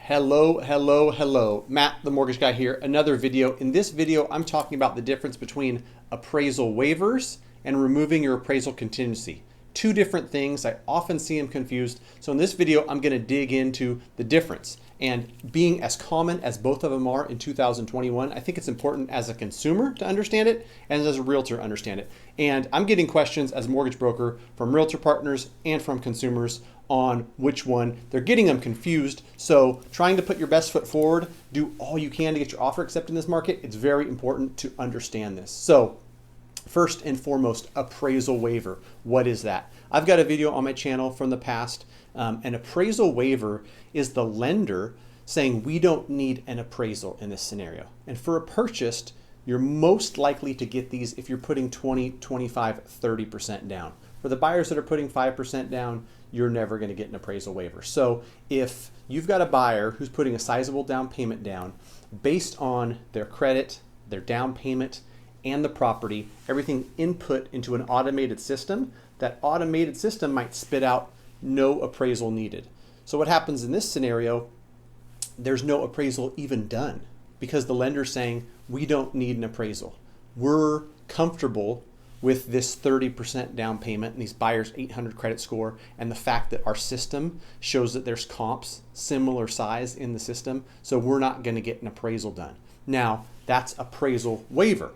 Hello. Matt, the mortgage guy here. Another video. In this video, I'm talking about the difference between appraisal waivers and removing your appraisal contingency. Two different things. I often see them confused. So in this video, I'm going to dig into the difference. And being as common as both of them are in 2021, I think it's important as a consumer to understand it and as a realtor to understand it. And I'm getting questions as a mortgage broker from realtor partners and from consumers on which one. They're getting them confused. So trying to put your best foot forward, do all you can to get your offer accepted in this market. It's very important to understand this. So first and foremost, appraisal waiver. What is that? I've got a video on my channel from the past. An appraisal waiver is the lender saying we don't need an appraisal in this scenario. And for a purchase, you're most likely to get these if you're putting 20, 25, 30% down. For the buyers that are putting 5% down, you're never going to get an appraisal waiver. So if you've got a buyer who's putting a sizable down payment down based on their credit, their down payment, and the property, everything input into an automated system, that automated system might spit out no appraisal needed. So what happens in this scenario, there's no appraisal even done because the lender's saying we don't need an appraisal. We're comfortable with this 30% down payment and these buyers' 800 credit score and the fact that our system shows that there's comps similar size in the system, so we're not going to get an appraisal done. Now, that's appraisal waiver.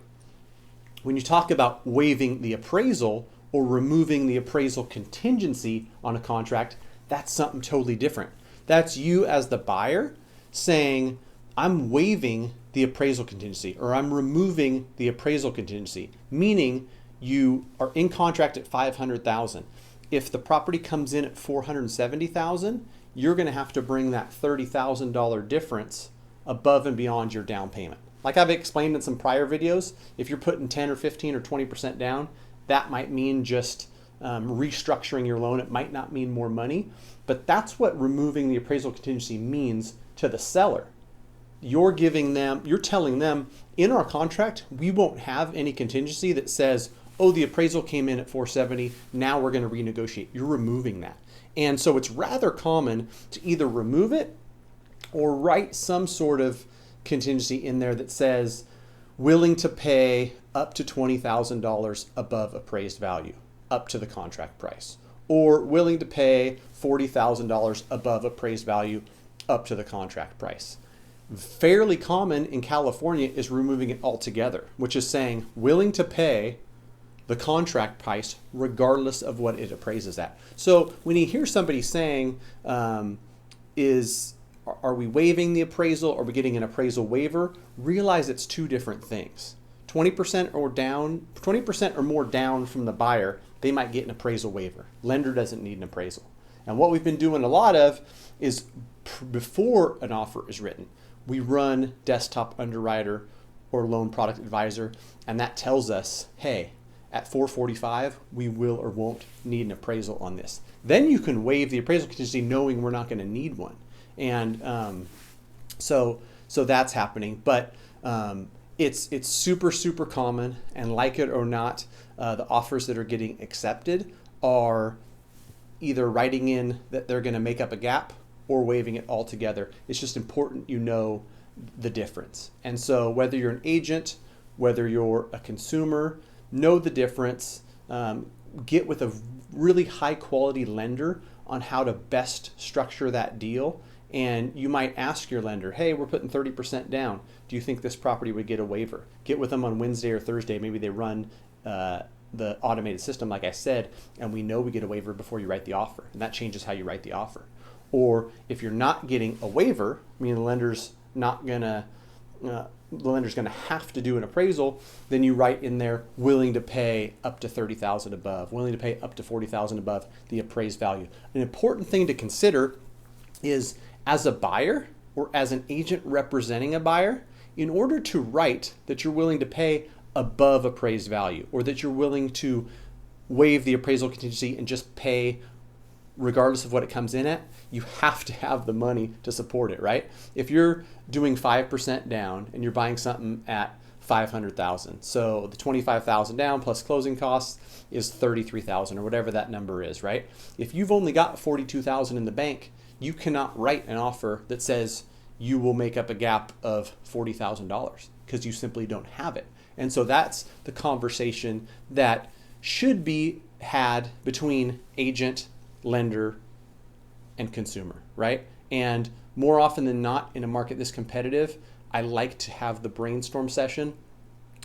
When you talk about waiving the appraisal or removing the appraisal contingency on a contract, that's something totally different. That's you as the buyer saying, I'm waiving the appraisal contingency or I'm removing the appraisal contingency, meaning you are in contract at $500,000. If the property comes in at $470,000, you're going to have to bring that $30,000 difference above and beyond your down payment. Like I've explained in some prior videos, if you're putting 10 or 15 or 20% down, that might mean just restructuring your loan. It might not mean more money, but that's what removing the appraisal contingency means to the seller. You're telling them in our contract, we won't have any contingency that says, oh, the appraisal came in at 470, now we're going to renegotiate. You're removing that. And so it's rather common to either remove it or write some sort of contingency in there that says willing to pay up to $20,000 above appraised value, up to the contract price, or willing to pay $40,000 above appraised value, up to the contract price. Fairly common in California is removing it altogether, which is saying willing to pay the contract price regardless of what it appraises at. So when you hear somebody saying, are we waiving the appraisal or are we getting an appraisal waiver? Realize it's two different things. 20% or more down from the buyer, they might get an appraisal waiver. Lender doesn't need an appraisal. And what we've been doing a lot of is before an offer is written, we run desktop underwriter or loan product advisor, and that tells us, hey, at 445, we will or won't need an appraisal on this. Then you can waive the appraisal contingency knowing we're not going to need one. And so that's happening. But it's super common, and like it or not, the offers that are getting accepted are either writing in that they're going to make up a gap or waiving it altogether. It's just important you know the difference. And so whether you're an agent, whether you're a consumer, know the difference. Get with a really high quality lender on how to best structure that deal. And you might ask your lender, hey, we're putting 30% down. Do you think this property would get a waiver? Get with them on Wednesday or Thursday. Maybe they run the automated system, like I said, and we know we get a waiver before you write the offer. And that changes how you write the offer. Or if you're not getting a waiver, meaning the lender's going to have to do an appraisal, then you write in there willing to pay up to $30,000 above, willing to pay up to $40,000 above the appraised value. An important thing to consider is as a buyer or as an agent representing a buyer, in order to write that you're willing to pay above appraised value or that you're willing to waive the appraisal contingency and just pay regardless of what it comes in at, you have to have the money to support it, right? If you're doing 5% down and you're buying something at $500,000, so the $25,000 down plus closing costs is $33,000 or whatever that number is, right? If you've only got $42,000 in the bank, you cannot write an offer that says you will make up a gap of $40,000 because you simply don't have it. And so that's the conversation that should be had between agent, lender, and consumer, right? And more often than not, in a market this competitive, I like to have the brainstorm session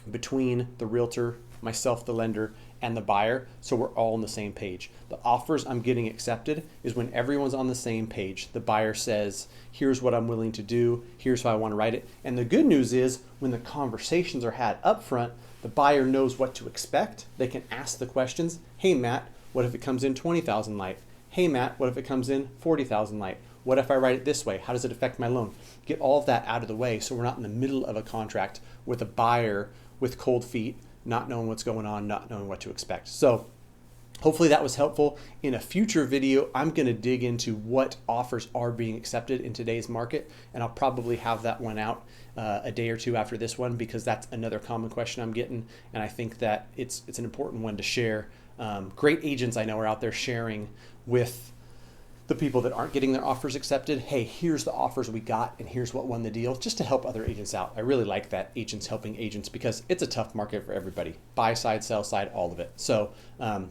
between the realtor, myself, the lender, and the buyer, so we're all on the same page. The offers I'm getting accepted is when everyone's on the same page. The buyer says, here's what I'm willing to do, here's how I want to write it. And the good news is when the conversations are had up front, the buyer knows what to expect. They can ask the questions. Hey Matt, what if it comes in 20,000 light? Hey Matt, what if it comes in 40,000 light? What if I write it this way? How does it affect my loan? Get all of that out of the way so we're not in the middle of a contract with a buyer with cold feet, not knowing what's going on, not knowing what to expect. So hopefully that was helpful. In a future video, I'm going to dig into what offers are being accepted in today's market, and I'll probably have that one out a day or two after this one, because that's another common question I'm getting, and I think that it's an important one to share. Great agents I know are out there sharing with the people that aren't getting their offers accepted, hey, here's the offers we got and here's what won the deal, just to help other agents out. I really like that, agents helping agents, because it's a tough market for everybody. Buy side, sell side, all of it. So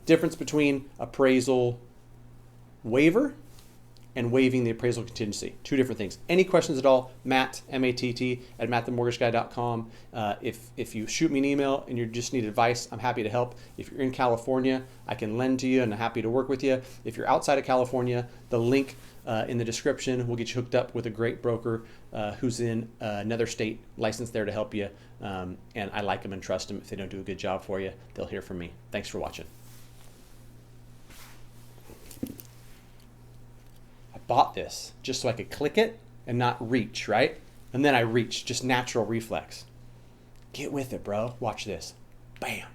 difference between appraisal waiver and waiving the appraisal contingency. Two different things. Any questions at all, Matt, M-A-T-T, at mattthemortgageguy.com. If you shoot me an email and you just need advice, I'm happy to help. If you're in California, I can lend to you and I'm happy to work with you. If you're outside of California, the link in the description will get you hooked up with a great broker who's in another state, licensed there to help you. And I like them and trust them. If they don't do a good job for you, they'll hear from me. Thanks for watching. Bought this just so I could click it and not reach, right? And then I reach, just natural reflex. Get with it, bro. Watch this. Bam.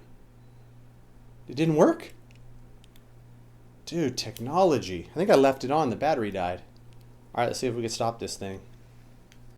It didn't work? Dude, technology. I think I left it on. The battery died. All right, let's see if we can stop this thing.